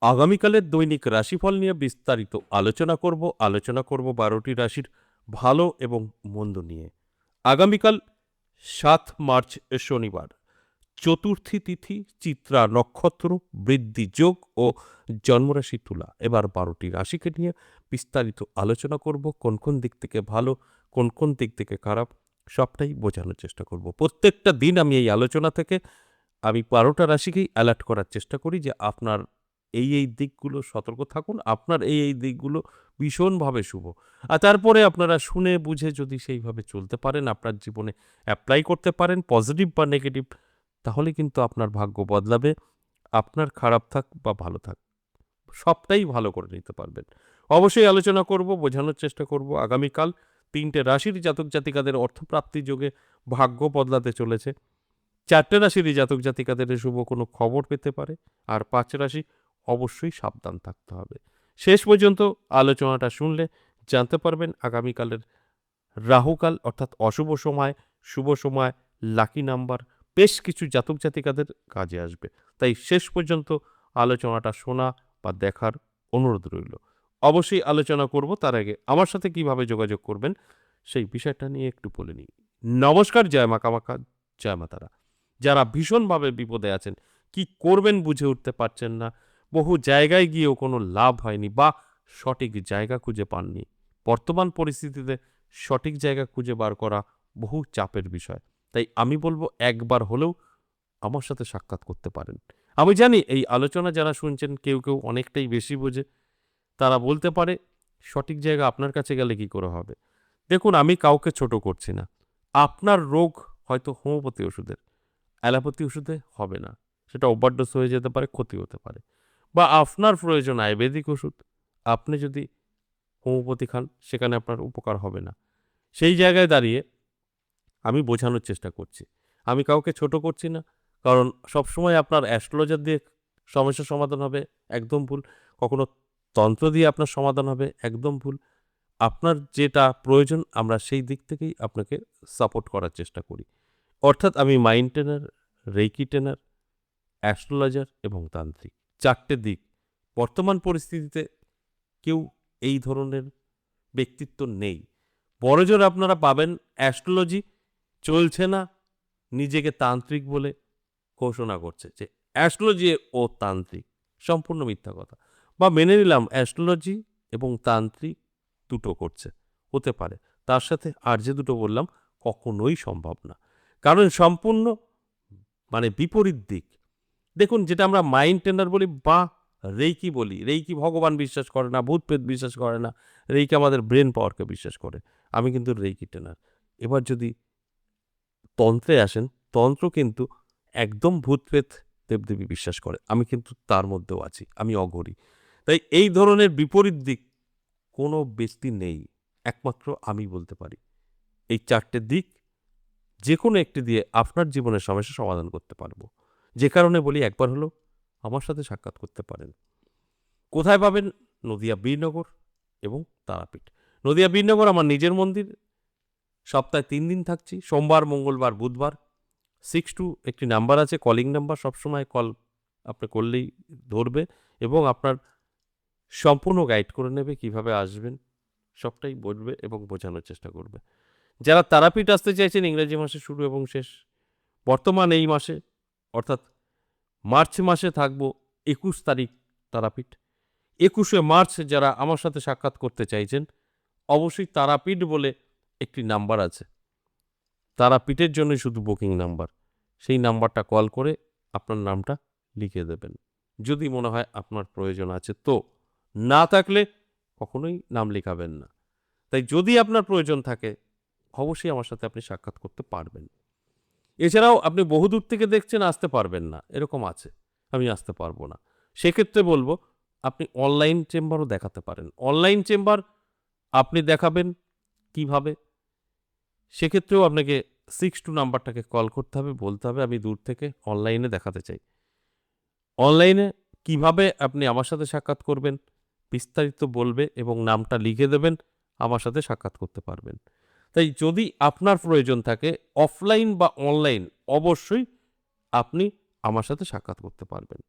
আগামীকালের দৈনিক রাশিফল নিয়ে বিস্তারিত আলোচনা করব 12টি রাশির ভালো এবং মন্দ নিয়ে। আগামীকাল 7 মার্চ শনিবার, চতুর্থী তিথি, চিত্রা নক্ষত্র, বৃদ্ধি যোগ ও জন্মরাশি তুলা। এবার 12টি রাশিকে নিয়ে বিস্তারিত আলোচনা করব, কোন কোন দিক থেকে ভালো, কোন কোন দিক থেকে খারাপ, সবটাই বোঝানোর চেষ্টা করব। প্রত্যেকটা দিন আমি এই আলোচনা থেকে 12টা রাশিকেই অ্যালার্ট করার চেষ্টা করি যে আপনার এই দিকগুলো সতর্ক থাকুন, আপনার এই দিকগুলো ভীষণভাবে শুভ। আর তারপরে আপনারা শুনে বুঝে যদি সেইভাবে চলতে পারেন, আপনার জীবনে অ্যাপ্লাই করতে পারেন, পজিটিভ বা নেগেটিভ, তাহলে কিন্তু আপনার ভাগ্য বদলাবে। আপনার খারাপ থাক বা ভালো থাক, সবটাই ভালো করে নিতে পারবেন। অবশ্যই আলোচনা করব, বোঝানোর চেষ্টা করব। আগামীকাল 3টে রাশির জাতক জাতিকাদের অর্থপ্রাপ্তি যোগে ভাগ্য বদলাতে চলেছে। 4টে রাশিরই জাতক জাতিকাদের শুভ কোনো খবর পেতে পারে। আর 5 রাশি অবশ্যই সাবধান থাকতে হবে। শেষ পর্যন্ত আলোচনাটা শুনলে জানতে পারবেন আগামীকালের রাহুকাল অর্থাৎ অশুভ সময়, শুভ সময়, লাকি নাম্বার বেশ কিছু জাতক জাতিকাদের কাজে আসবে। তাই শেষ পর্যন্ত আলোচনাটা শোনা বা দেখার অনুরোধ রইল। অবশ্যই আলোচনা করব, তার আগে আমার সাথে কিভাবে যোগাযোগ করবেন সেই বিষয়টা নিয়ে একটু বলে নিই। নমস্কার, জয় মা কামাখ্যা, জয় মা তারা। যারা ভীষণভাবে বিপদে আছেন, কি করবেন বুঝে উঠতে পারছেন না, বহু জায়গায় গিয়েও কোনো লাভ হয়নি বা সঠিক জায়গা খুঁজে পাননি, বর্তমান পরিস্থিতিতে সঠিক জায়গা খুঁজে বার করা বহু চাপের বিষয়। তাই আমি বলবো একবার হলেও আমার সাথে সাক্ষাৎ করতে পারেন। আমি জানি এই আলোচনা যারা শুনছেন কেউ কেউ অনেকটাই বেশি বোঝে, তারা বলতে পারে সঠিক জায়গা আপনার কাছে গেলে কি করে হবে। দেখুন, আমি কাউকে ছোট করছি না। আপনার রোগ হয়তো হোমিওপ্যাথি ওষুধের, অ্যালোপ্যাথি ওষুধে হবে না, সেটা ওভারডোজ হয়ে যেতে পারে, ক্ষতি হতে পারে। বা আপনার প্রয়োজন আয়ুর্বেদিক ওষুধ, আপনি যদি হোমিওপ্যাথি খান সেখানে আপনার উপকার হবে না। সেই জায়গায় দাঁড়িয়ে আমি বোঝানোর চেষ্টা করছি, আমি কাউকে ছোট করছি না। কারণ সবসময় আপনার অ্যাস্ট্রোলজার দিয়ে সমস্যার সমাধান হবে, একদম ভুল। কখনো তন্ত্র দিয়ে আপনার সমাধান হবে, একদম ভুল। আপনার যেটা প্রয়োজন আমরা সেই দিক থেকেই আপনাকে সাপোর্ট করার চেষ্টা করি। অর্থাৎ আমি mind trainer, reiki trainer, astrologer এবং তান্ত্রিক, 4টে দিক। বর্তমান পরিস্থিতিতে কেউ এই ধরনের ব্যক্তিত্ব নেই। বড়জোর আপনারা পাবেন অ্যাস্ট্রোলজি চলছে না, নিজেকে তান্ত্রিক বলে ঘোষণা করছে যে অ্যাস্ট্রোলজি ও তান্ত্রিক, সম্পূর্ণ মিথ্যা কথা। বা মেনে নিলাম অ্যাস্ট্রোলজি এবং তান্ত্রিক দুটো করছে, হতে পারে। তার সাথে আর যে দুটো বললাম কখনোই সম্ভব না, কারণ সম্পূর্ণ বিপরীত দিক। দেখুন, যেটা আমরা মাইন্ড ট্রেনার বলি বা রেইকি বলি, রেইকি ভগবান বিশ্বাস করে না, ভূত প্রেত বিশ্বাস করে না, রেইকি আমাদের ব্রেন পাওয়ারকে বিশ্বাস করে। আমি কিন্তু রেইকি ট্রেনার। এবার যদি তন্ত্রে আসেন, তন্ত্র কিন্তু একদম ভূত প্রেত দেবদেবী বিশ্বাস করে, আমি কিন্তু তার মধ্যেও আছি, আমি অঘরী। তাই এই ধরনের বিপরীত দিক কোনো ব্যক্তি নেই, একমাত্র আমি বলতে পারি। এই 4টে দিক যে কোনো একটি দিয়ে আপনার জীবনের সমস্যা সমাধান করতে পারবো। যে কারণে বলি একবার হলেও আমার সাথে সাক্ষাৎ করতে পারেন। কোথায় পাবেন? নদিয়া বীরনগর এবং তারাপীঠ। নদিয়া বীরনগর আমার নিজের মন্দির। সপ্তাহে 3 দিন থাকছি, সোমবার, মঙ্গলবার, বুধবার। 62 একটি নাম্বার আছে, কলিং নাম্বার, সবসময় কল আপনি করলেই ধরবে এবং আপনার সম্পূর্ণ গাইড করে নেবে কিভাবে আসবেন, সবটাই বলবে এবং বোঝানোর চেষ্টা করবে। যারা তারাপীঠ আসতে চাইছেন, ইংরেজি মাসে শুরু এবং শেষ, বর্তমান এই মাসে অর্থাৎ মার্চ মাসে থাকবো 21 তারিখ তারাপীঠ। 21শে মার্চ যারা আমার সাথে সাক্ষাৎ করতে চাইছেন, অবশ্যই তারাপীঠ বলে একটি নাম্বার আছে, তারাপীঠের জন্য শুধু বুকিং নাম্বার। সেই নাম্বারটা কল করে আপনার নামটা লিখে দেবেন, যদি মনে হয় আপনার প্রয়োজন আছে। তো না থাকলে কখনোই নাম লেখাবেন না। তাই যদি আপনার প্রয়োজন থাকে অবশ্যই আমার সাথে আপনি সাক্ষাৎ করতে পারবেন। এছাড়াও আপনি বহুদূর থেকে দেখছেন, আসতে পারবেন না, এরকম আছে, আমি আসতে পারবো না, সেক্ষেত্রে বলবো আপনি অনলাইন চেম্বারও দেখাতে পারেন। অনলাইন চেম্বার আপনি দেখাবেন কিভাবে, সেক্ষেত্রেও আপনাকে 62 নাম্বারটাকে কল করতে হবে, বলতে হবে আমি দূর থেকে অনলাইনে দেখাতে চাই। অনলাইনে কিভাবে আপনি আমার সাথে সাক্ষাৎ করবেন বিস্তারিত বলবে এবং নামটা লিখে দেবেন, আমার সাথে সাক্ষাৎ করতে পারবেন। তাই যদি আপনার প্রয়োজন থাকে অফলাইন বা অনলাইন, অবশ্যই আপনি আমার সাথে সাক্ষাৎ করতে পারবেন।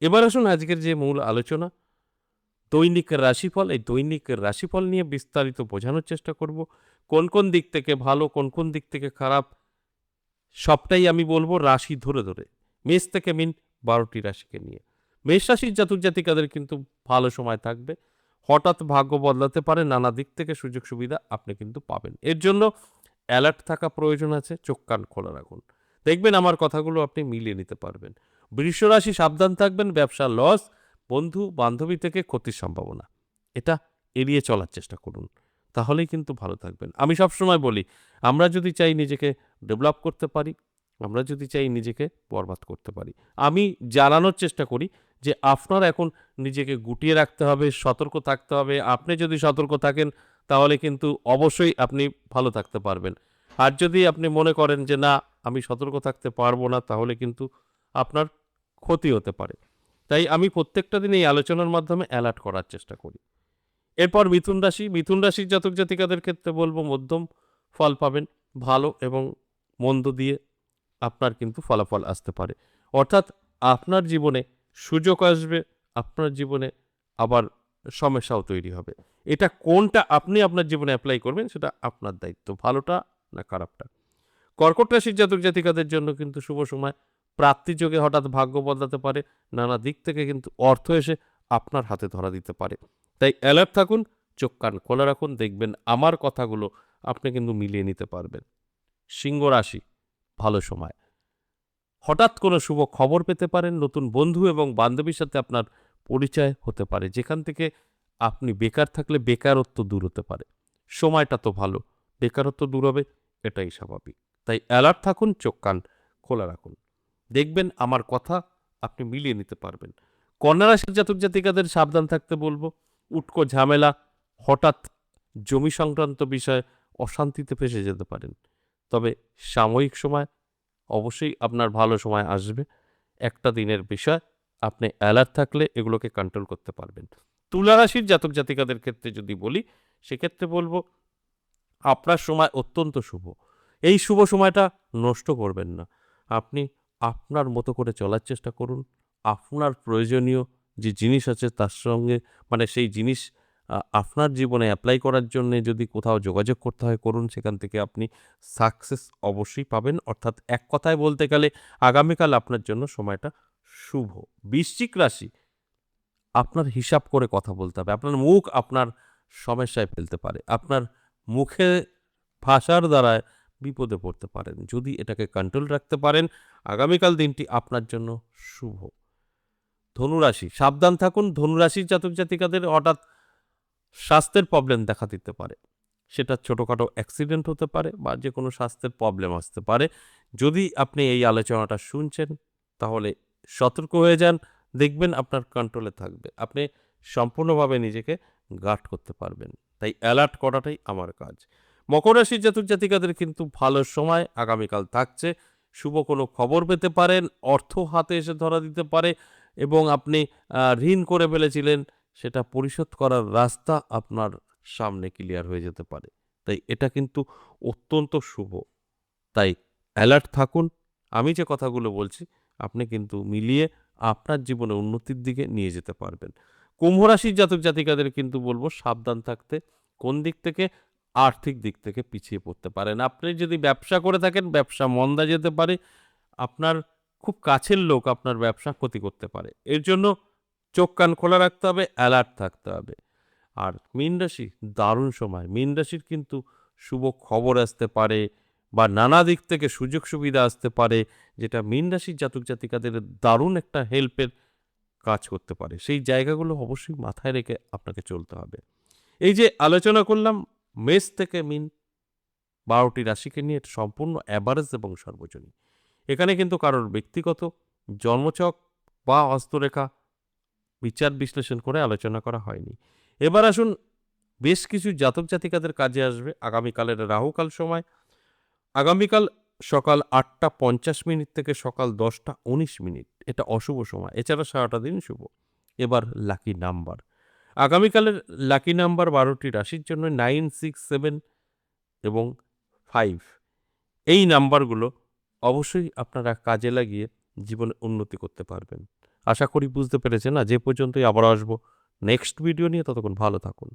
এবার আসুন আজকের যে মূল আলোচনা, দৈনিক রাশিফল। এই দৈনিক রাশিফল নিয়ে বিস্তারিত বোঝানোর চেষ্টা করব। কোন কোন দিক থেকে ভালো, কোন কোন দিক থেকে খারাপ, সবটাই আমি বলবো রাশি ধরে ধরে। মেষ থেকে মিন 12টি রাশিকে নিয়ে। মেষ রাশির জাতক জাতিকাদের কিন্তু ভালো সময় থাকবে। হঠাৎ ভাগ্য বদলাতে পারে, নানা দিক থেকে সুযোগ সুবিধা আপনি কিন্তু পাবেন। এর জন্য অ্যালার্ট থাকা প্রয়োজন আছে, চোখ কান খোলা রাখুন। দেখবেন আমার কথাগুলো আপনি মিলিয়ে নিতে পারবেন। বৃষ রাশি সাবধান থাকবেন, ব্যবসা লস, বন্ধু বান্ধবী থেকে ক্ষতির সম্ভাবনা। এটা এড়িয়ে চলার চেষ্টা করুন, তাহলেই কিন্তু ভালো থাকবেন। আমি সবসময় বলি, আমরা যদি চাই নিজেকে ডেভেলপ করতে পারি, আমরা যদি চাই নিজেকে বরবাদ করতে পারি। আমি জানানোর চেষ্টা করি যে আপনার এখন নিজেকে গুটিয়ে রাখতে হবে, সতর্ক থাকতে হবে। আপনি যদি সতর্ক থাকেন তাহলে কিন্তু অবশ্যই আপনি ভালো থাকতে পারবেন। আর যদি আপনি মনে করেন যে না, আমি সতর্ক থাকতে পারবো না, তাহলে কিন্তু আপনার ক্ষতি হতে পারে। তাই আমি প্রত্যেকটা দিন এই আলোচনার মাধ্যমে অ্যালার্ট করার চেষ্টা করি। এরপর মিথুন রাশি। মিথুন রাশির জাতক জাতিকাদের ক্ষেত্রে বলবো মধ্যম ফল পাবেন। ভালো এবং মন্দ দিয়ে আপনার কিন্তু ফলাফল আসতে পারে। অর্থাৎ আপনার জীবনে সুযোগ আসবে, আপনার জীবনে আবার সমস্যাও তৈরি হবে। এটা কোনটা আপনি আপনার জীবনে অ্যাপ্লাই করবেন সেটা আপনার দায়িত্ব, ভালোটা না খারাপটা। কর্কট রাশির জাতক জাতিকাদের জন্য কিন্তু শুভ সময়। প্রাপ্তিযোগে হঠাৎ ভাগ্য বদলাতে পারে, নানা দিক থেকে কিন্তু অর্থ এসে আপনার হাতে ধরা দিতে পারে। তাই অ্যালার্ট থাকুন, চোখ কান খোলা রাখুন, দেখবেন আমার কথাগুলো আপনি কিন্তু মিলিয়ে নিতে পারবেন। সিংহ রাশি ভালো সময়। হঠাৎ কোনো শুভ খবর পেতে পারেন, নতুন বন্ধু এবং বান্ধবীর সাথে আপনার পরিচয় হতে পারে, যেখান থেকে আপনি বেকার থাকলে বেকারত্ব দূর হতে পারে। সময়টা তো ভালো, বেকারত্ব দূর হবে, এটাই স্বাভাবিক। তাই অ্যালার্ট থাকুন, চোখ কান খোলা রাখুন, দেখবেন আমার কথা আপনি মিলিয়ে নিতে পারবেন। কন্যা রাশির জাতক জাতিকাদের সাবধান থাকতে বলবো। উটকো ঝামেলা, হঠাৎ জমি সংক্রান্ত বিষয়ে অশান্তিতে ফেসে যেতে পারেন। তবে সাময়িক সময় অবশ্যই আপনার ভালো সময় আসবে। একটা দিনের বিষয়, আপনি অ্যালার্ট থাকলে এগুলোকে কন্ট্রোল করতে পারবেন। তুলা রাশির জাতক জাতিকাদের ক্ষেত্রে যদি বলি, সেক্ষেত্রে বলবো আপনার সময় অত্যন্ত শুভ। এই শুভ সময়টা নষ্ট করবেন না। আপনি আপনার মতো করে চলার চেষ্টা করুন। আপনার প্রয়োজনীয় যে জিনিস আছে তার সঙ্গে, মানে সেই জিনিস আপনার জীবনে এপ্লাই করার জন্যে যদি কোথাও যোগাযোগ করতে হয় করুন। সেখান থেকে আপনি সাকসেস অবশ্যই পাবেন। অর্থাৎ এক কথায় বলতে গেলে আগামীকাল আপনার জন্য সময়টা শুভ। বৃশ্চিক রাশি, আপনার হিসাব করে কথা বলতে হবে। আপনার মুখ আপনার সমস্যায় ফেলতে পারে। আপনার মুখে ভাষার দ্বারায় বিপদে পড়তে পারেন। যদি এটাকে কন্ট্রোল রাখতে পারেন, আগামীকাল দিনটি আপনার জন্য শুভ। ধনুরাশি সাবধান থাকুন। ধনুরাশির জাতক জাতিকাদের হঠাৎ স্বাস্থ্যের প্রবলেম দেখা দিতে পারে। সেটা ছোটোখাটো অ্যাক্সিডেন্ট হতে পারে বা যে কোনো স্বাস্থ্যের প্রবলেম আসতে পারে। যদি আপনি এই আলোচনাটা শুনছেন তাহলে সতর্ক হয়ে যান, দেখবেন আপনার কন্ট্রোলে থাকবে। আপনি সম্পূর্ণভাবে নিজেকে গার্ড করতে পারবেন। তাই অ্যালার্ট করাটাই আমার কাজ। মকর রাশির জাতক জাতিকাদের কিন্তু ভালো সময় আগামীকাল থাকছে। শুভ কোনো খবর পেতে পারেন, অর্থ হাতে এসে ধরা দিতে পারে এবং আপনি ঋণ করে ফেলেছিলেন, সেটা পরিশোধ করার রাস্তা আপনার সামনে ক্লিয়ার হয়ে যেতে পারে। তাই এটা কিন্তু অত্যন্ত শুভ। তাই অ্যালার্ট থাকুন। আমি যে কথাগুলো বলছি আপনি কিন্তু মিলিয়ে আপনার জীবনে উন্নতির দিকে নিয়ে যেতে পারবেন। কুম্ভ রাশির জাতক জাতিকাদের কিন্তু বলবো সাবধান থাকতে। কোন দিক থেকে? আর্থিক দিক থেকে পিছিয়ে পড়তে পারেন। আপনি যদি ব্যবসা করে থাকেন, ব্যবসা মন্দা যেতে পারে। আপনার খুব কাছের লোক আপনার ব্যবসা ক্ষতি করতে পারে। এর জন্য চোখ কান খোলা রাখতে হবে, অ্যালার্ট থাকতে হবে। আর মীন রাশি দারুণ সময়। মীন রাশির কিন্তু শুভ খবর আসতে পারে বা নানা দিক থেকে সুযোগ সুবিধা আসতে পারে, যেটা মীন রাশির জাতক জাতিকাদের দারুণ একটা হেল্পের কাজ করতে পারে। সেই জায়গাগুলো অবশ্যই মাথায় রেখে আপনাকে চলতে হবে। এই যে আলোচনা করলাম মেষ থেকে মীন 12টি রাশিকে নিয়ে, এটা সম্পূর্ণ অ্যাভারেজ এবং সর্বজনীন। এখানে কিন্তু কারোর ব্যক্তিগত জন্মছক বা হস্তরেখা বিচার বিশ্লেষণ করে আলোচনা করা হয়নি। এবার আসুন বেশ কিছু জাতক জাতিকাদের কাজে আসবে আগামীকালের রাহুকাল সময়। আগামীকাল সকাল 8টা 50 মিনিট থেকে সকাল 10টা 19 মিনিট, এটা অশুভ সময়। এছাড়া সারাটা দিন শুভ। এবার লাকি নাম্বার, আগামীকালের লাকি নাম্বার 12টি রাশির জন্য 9, 6, 7 এবং 5। এই নাম্বারগুলো অবশ্যই আপনারা কাজে লাগিয়ে জীবনে উন্নতি করতে পারবেন। আশা করি বুঝতে পেরেছেন। না যে পর্যন্তই আবার আসবো নেক্সট ভিডিও নিয়ে, ততক্ষণ ভালো থাকুন।